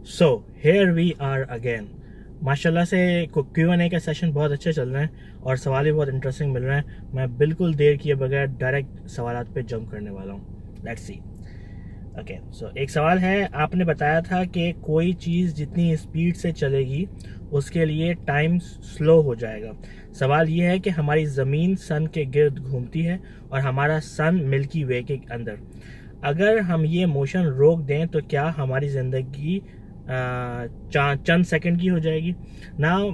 So here we are again. माशाल्लाह से Q&A का सेशन बहुत अच्छे चल रहे हैं और सवाल भी बहुत इंटरेस्टिंग मिल रहे हैं। मैं बिल्कुल देर किए बगैर डायरेक्ट सवालात पे जंप करने वाला हूँ। Let's see. ओके, सो एक सवाल है, आपने बताया था कि कोई चीज़ जितनी स्पीड से चलेगी उसके लिए टाइम स्लो हो जाएगा। सवाल ये है कि हमारी ज़मीन सन के गिर्द घूमती है और हमारा सन मिल्की वे के अंदर। अगर हम ये मोशन रोक दें तो क्या हमारी ज़िंदगी चंद सेकंड की हो जाएगी? नाउ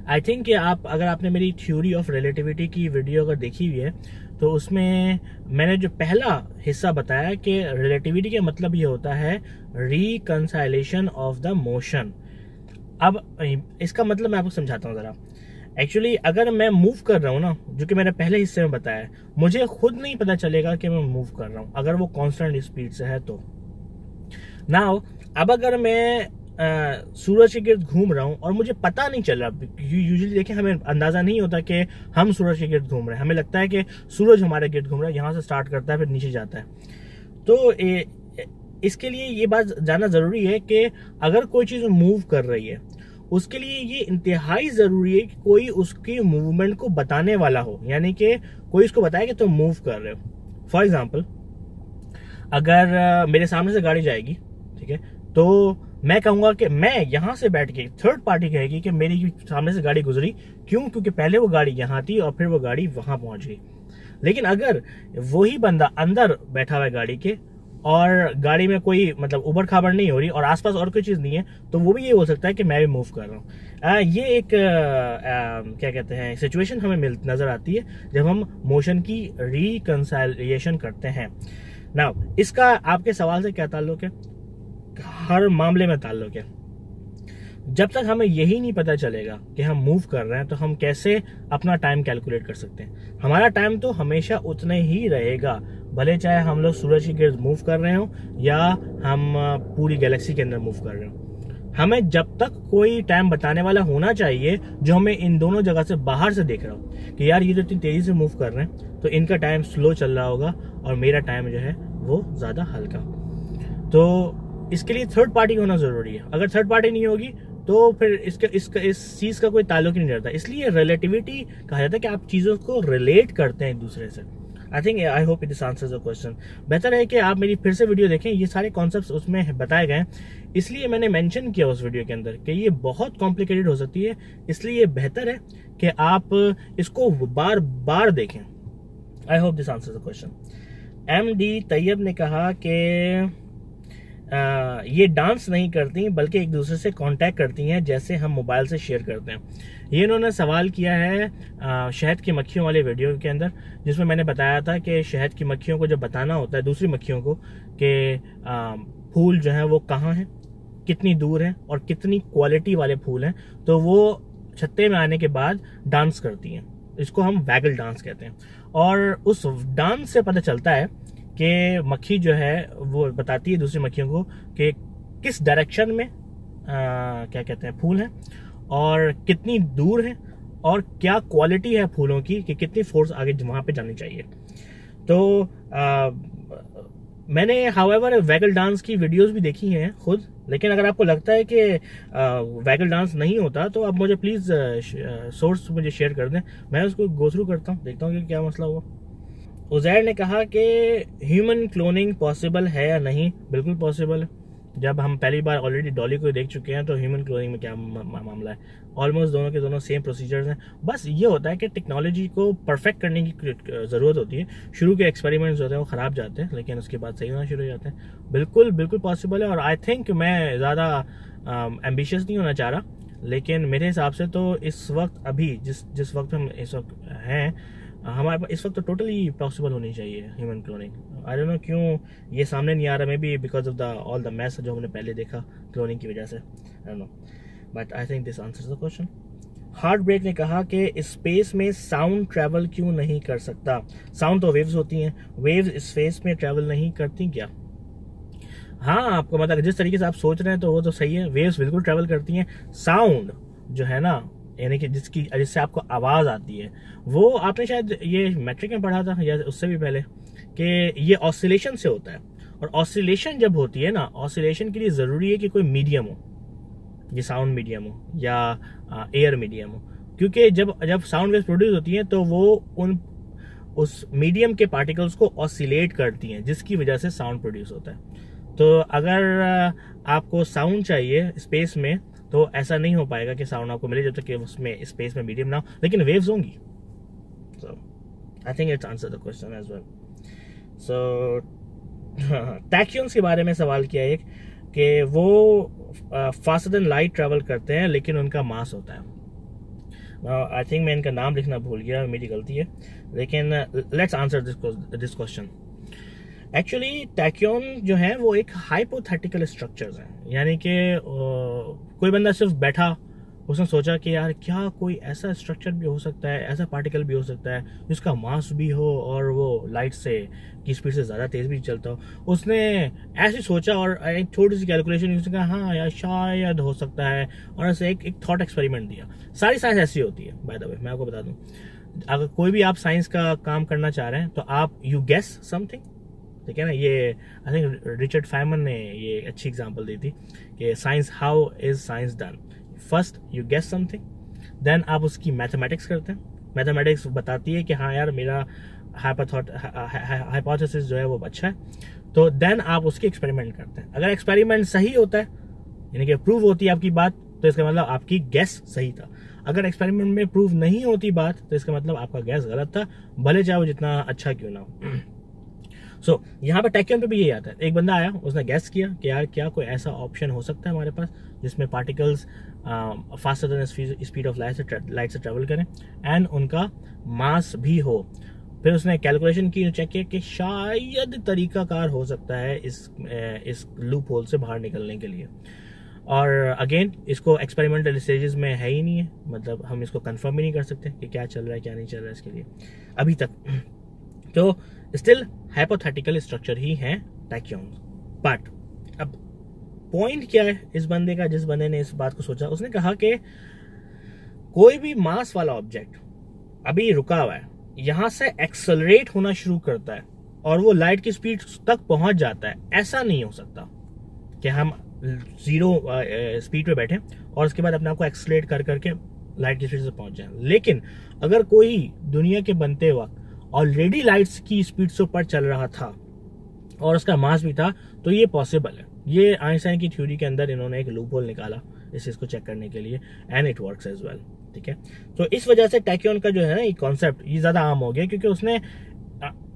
आई थिंक कि अगर आपने मेरी थ्योरी ऑफ रिलेटिविटी की वीडियो अगर देखी हुई है तो उसमें मैंने जो पहला हिस्सा बताया कि रिलेटिविटी का मतलब ये होता है रिकंसाइलेशन ऑफ द मोशन। अब इसका मतलब मैं आपको समझाता हूँ ज़रा। एक्चुअली अगर मैं मूव कर रहा हूँ ना, जो कि मैंने पहले हिस्से में बताया, मुझे खुद नहीं पता चलेगा कि मैं मूव कर रहा हूँ अगर वो कांस्टेंट स्पीड से है तो। नाउ अब अगर मैं सूरज के गिर्द घूम रहा हूँ और मुझे पता नहीं चल रहा, यूजुअली देखिए हमें अंदाजा नहीं होता कि हम सूरज के गिर्द घूम रहे हैं, हमें लगता है कि सूरज हमारे गिर्द घूम रहा है, यहाँ से स्टार्ट करता है फिर नीचे जाता है। तो इसके लिए ये बात जानना जरूरी है कि अगर कोई चीज मूव कर रही है उसके लिए ये इंतहाई जरूरी है कि कोई उसकी मूवमेंट को बताने वाला हो, यानी कि कोई उसको बताए कि तुम मूव कर रहे हो। फॉर एग्जाम्पल, अगर मेरे सामने से गाड़ी जाएगी, ठीक है, तो मैं कहूंगा कि मैं यहां से बैठ के, थर्ड पार्टी कहेगी कि मेरी सामने से गाड़ी गुजरी, क्यों? क्योंकि पहले वो गाड़ी यहां थी और फिर वो गाड़ी वहां पहुंच गई। लेकिन अगर वही बंदा अंदर बैठा हुआ है गाड़ी के और गाड़ी में कोई मतलब उबड़ खाबड़ नहीं हो रही और आसपास और कोई चीज नहीं है, तो वो भी ये हो सकता है कि मैं भी मूव कर रहा हूँ। ये एक क्या कहते हैं सिचुएशन हमें नजर आती है जब हम मोशन की रिकंसाइलेशन करते हैं। नाउ इसका आपके सवाल से क्या ताल्लुक है? हर मामले में ताल्लुक है। जब तक हमें यही नहीं पता चलेगा कि हम मूव कर रहे हैं तो हम कैसे अपना टाइम कैलकुलेट कर सकते हैं? हमारा टाइम तो हमेशा उतना ही रहेगा, भले चाहे हम लोग सूरज के गिर्द मूव कर रहे हो या हम पूरी गैलेक्सी के अंदर मूव कर रहे हो। हमें जब तक कोई टाइम बताने वाला होना चाहिए जो हमें इन दोनों जगह से बाहर से देख रहा हो कि यार ये तो इतनी तेजी से मूव कर रहे हैं तो इनका टाइम स्लो चल रहा होगा और मेरा टाइम जो है वो ज्यादा हल्का। तो इसके लिए थर्ड पार्टी होना जरूरी है। अगर थर्ड पार्टी नहीं होगी तो फिर इस चीज का कोई ताल्लुक ही नहीं रहता। इसलिए रिलेटिविटी कहा जाता है कि आप चीजों को रिलेट करते हैं एक दूसरे से। आई hope this answers the question. बेहतर है कि आप मेरी फिर से वीडियो देखें, ये सारे कॉन्सेप्ट्स उसमें बताए गए हैं। इसलिए मैंने मेंशन किया उस वीडियो के अंदर कि ये बहुत कॉम्प्लिकेटेड हो सकती है, इसलिए बेहतर है कि आप इसको बार बार देखें। I hope this answers the question. MD Tayyab ने कहा कि ये डांस नहीं करती बल्कि एक दूसरे से कांटेक्ट करती हैं जैसे हम मोबाइल से शेयर करते हैं। ये इन्होंने सवाल किया है शहद की मक्खियों वाले वीडियो के अंदर, जिसमें मैंने बताया था कि शहद की मक्खियों को जब बताना होता है दूसरी मक्खियों को कि फूल जो है वो कहाँ है, कितनी दूर है और कितनी क्वालिटी वाले फूल हैं, तो वो छत्ते में आने के बाद डांस करती हैं। इसको हम वैगल डांस कहते हैं। और उस डांस से पता चलता है कि मक्खी जो है वो बताती है दूसरी मक्खियों को कि किस डायरेक्शन में क्या कहते हैं फूल हैं और कितनी दूर है और क्या क्वालिटी है फूलों की कि कितनी फोर्स आगे वहां पे जानी चाहिए। तो मैंने हाउएवर वैगल डांस की वीडियोस भी देखी हैं खुद, लेकिन अगर आपको लगता है कि वैगल डांस नहीं होता तो आप मुझे प्लीज सोर्स मुझे शेयर कर दें, मैं उसको गो थ्रू करता हूँ, देखता हूँ कि क्या मसला हुआ। उजैर ने कहा कि ह्यूमन क्लोनिंग पॉसिबल है या नहीं? बिल्कुल पॉसिबल है। जब हम पहली बार ऑलरेडी डॉली को देख चुके हैं तो ह्यूमन क्लोनिंग में क्या मामला है? ऑलमोस्ट दोनों के दोनों सेम प्रोसीजर्स हैं। बस ये होता है कि टेक्नोलॉजी को परफेक्ट करने की जरूरत होती है। शुरू के एक्सपेरिमेंट्स होते हैं वो खराब जाते हैं, लेकिन उसके बाद सही होना शुरू हो जाते हैं। बिल्कुल बिल्कुल पॉसिबल है। और आई थिंक मैं ज़्यादा एम्बिशियस नहीं होना चाह रहा, लेकिन मेरे हिसाब से तो इस वक्त अभी जिस वक्त हम इस वक्त हैं, हमारे पास इस वक्त तो टोटली पॉसिबल होनी चाहिए human cloning. I don't know क्यों ये सामने नहीं आ रहा, maybe because of all the mess जो हमने पहले देखा क्लोनिंग की वजह से। I don't know, but I think this answers the question. Heart break ने कहा कि स्पेस में साउंड ट्रैवल क्यों नहीं कर सकता? साउंड तो वेव्स होती हैं, वेव्स स्पेस में ट्रैवल नहीं करती क्या? हाँ, आपको मतलब जिस तरीके से आप सोच रहे हैं तो वो तो सही है, वेव्स बिल्कुल ट्रैवल करती हैं। साउंड जो है ना, यानी कि जिससे आपको आवाज आती है, वो आपने शायद ये मैट्रिक में पढ़ा था या उससे भी पहले कि ये ऑसिलेशन से होता है। और ऑसिलेशन जब होती है ना, ऑसिलेशन के लिए ज़रूरी है कि कोई मीडियम हो, ये साउंड मीडियम हो या एयर मीडियम हो, क्योंकि जब साउंड वेव्स प्रोड्यूस होती हैं तो वो उस मीडियम के पार्टिकल्स को ऑसिलेट करती हैं, जिसकी वजह से साउंड प्रोड्यूस होता है। तो अगर आपको साउंड चाहिए स्पेस में, तो ऐसा नहीं हो पाएगा कि साउंड आपको मिले जब तक कि उसमें स्पेस में मीडियम ना हो, लेकिन वेव्स होंगी। So I think it's answer the question as well. So tachyons के बारे में सवाल किया एक, कि वो फास्टर देन लाइट ट्रैवल करते हैं लेकिन उनका मास होता है। आई थिंक मैं इनका नाम लिखना भूल गया, मेरी गलती है, लेकिन let's answer this question. Actually tachyon जो है वो एक हाइपोथेटिकल स्ट्रक्चर्स हैं, यानी कि कोई बंदा सिर्फ बैठा, उसने सोचा कि यार क्या कोई ऐसा स्ट्रक्चर भी हो सकता है, ऐसा पार्टिकल भी हो सकता है जिसका मास भी हो और वो लाइट से की स्पीड से ज़्यादा तेज़ भी चलता हो। उसने ऐसे सोचा और एक छोटी सी कैलकुलेशन उसने कहा हाँ यार शायद हो सकता है, और ऐसे एक थॉट एक्सपेरिमेंट दिया। सारी साइंस ऐसी होती है बाय द वे, मैं आपको बता दूं, अगर कोई भी आप साइंस का काम करना चाह रहे हैं तो आप यू गेस समथिंग, ठीक है ना। ये आई थिंक रिचर्ड फैमन ने ये अच्छी एग्जांपल दी थी कि science, how is science done, first you guess something, then आप उसकी मैथमेटिक्स करते हैं, मैथमेटिक्स बताती है कि हाँ यार मेरा हाइपोथेसिस जो है वो अच्छा है, तो देन आप उसकी एक्सपेरिमेंट करते हैं। अगर एक्सपेरिमेंट सही होता है, यानी कि प्रूव होती है आपकी बात, तो इसका मतलब आपकी गैस सही था। अगर एक्सपेरिमेंट में प्रूव नहीं होती बात, तो इसका मतलब आपका गैस गलत था, भले चाहे वो जितना अच्छा क्यों ना हो। सो यहाँ पर टैक्यून पे भी यही आता है, एक बंदा आया, उसने गैस किया कि यार क्या कोई ऐसा ऑप्शन हो सकता है हमारे पास जिसमें particles faster than speed of light से ट्रेवल करें एंड उनका मास भी हो। फिर उसने कैलकुलेशन की, चेक किया कि शायद तरीकाकार हो सकता है इस लूप होल से बाहर निकलने के लिए। और अगेन इसको एक्सपेरिमेंटल स्टेजेस में है ही नहीं है, मतलब हम इसको कंफर्म ही नहीं कर सकते कि क्या चल रहा है क्या नहीं चल रहा है इसके लिए अभी तक। तो स्टिल हाइपोथेटिकल स्ट्रक्चर ही है टैक्यून्स। बट अब पॉइंट क्या है इस बंदे का, जिस बंदे ने इस बात को सोचा, उसने कहा कि कोई भी मास वाला ऑब्जेक्ट अभी रुका हुआ है, यहां से एक्सेलरेट होना शुरू करता है और वो लाइट की स्पीड तक पहुंच जाता है। ऐसा नहीं हो सकता कि हम जीरो स्पीड पे बैठे और उसके बाद अपने आप को एक्सेलरेट कर करके लाइट की स्पीड से पहुंच जाए। लेकिन अगर कोई दुनिया के बनते वक्त ऑलरेडी लाइट्स की स्पीड से ऊपर चल रहा था और उसका मास भी था, तो ये पॉसिबल है। ये आइंस्टाइन की थ्योरी के अंदर इन्होंने एक लूप होल निकाला इस चीज को चेक करने के लिए, and it works as well, ठीक है। तो इस वजह से टैक्यून का जो है ना ये कॉन्सेप्ट ये ज्यादा आम हो गया, क्योंकि उसने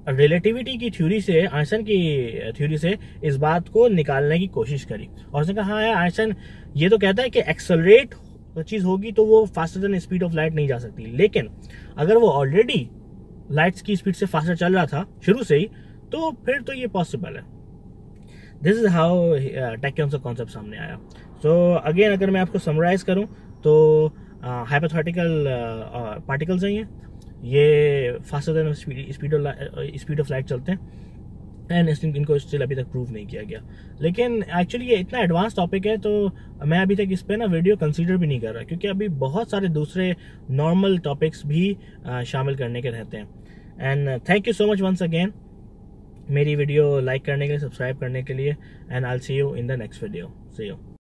रिलेटिविटी की थ्योरी से, आइंस्टाइन की थ्योरी से इस बात को निकालने की कोशिश करी और उसने कहा हाँ यार आइंस्टाइन ये तो कहता है कि एक्सेलरेट चीज होगी तो वो faster than speed of light नहीं जा सकती, लेकिन अगर वो ऑलरेडी लाइट्स की स्पीड से फास्टर चल रहा था शुरू से ही, तो फिर तो ये पॉसिबल है। दिस इज हाउ टैक्यून का कॉन्सेप्ट सामने आया। सो अगेन अगर मैं आपको समराइज करूं तो हाइपोथेटिकल पार्टिकल्स हैं ये faster than speed of light चलते हैं एंड इनको स्टिल अभी तक प्रूव नहीं किया गया। लेकिन एक्चुअली ये इतना एडवांस टॉपिक है तो मैं अभी तक इस पे ना वीडियो कंसीडर भी नहीं कर रहा, क्योंकि अभी बहुत सारे दूसरे नॉर्मल टॉपिक्स भी शामिल करने के रहते हैं। And thank you so much once again मेरी वीडियो लाइक करने के लिए, सब्सक्राइब करने के लिए, and I will see you in the next video. See you.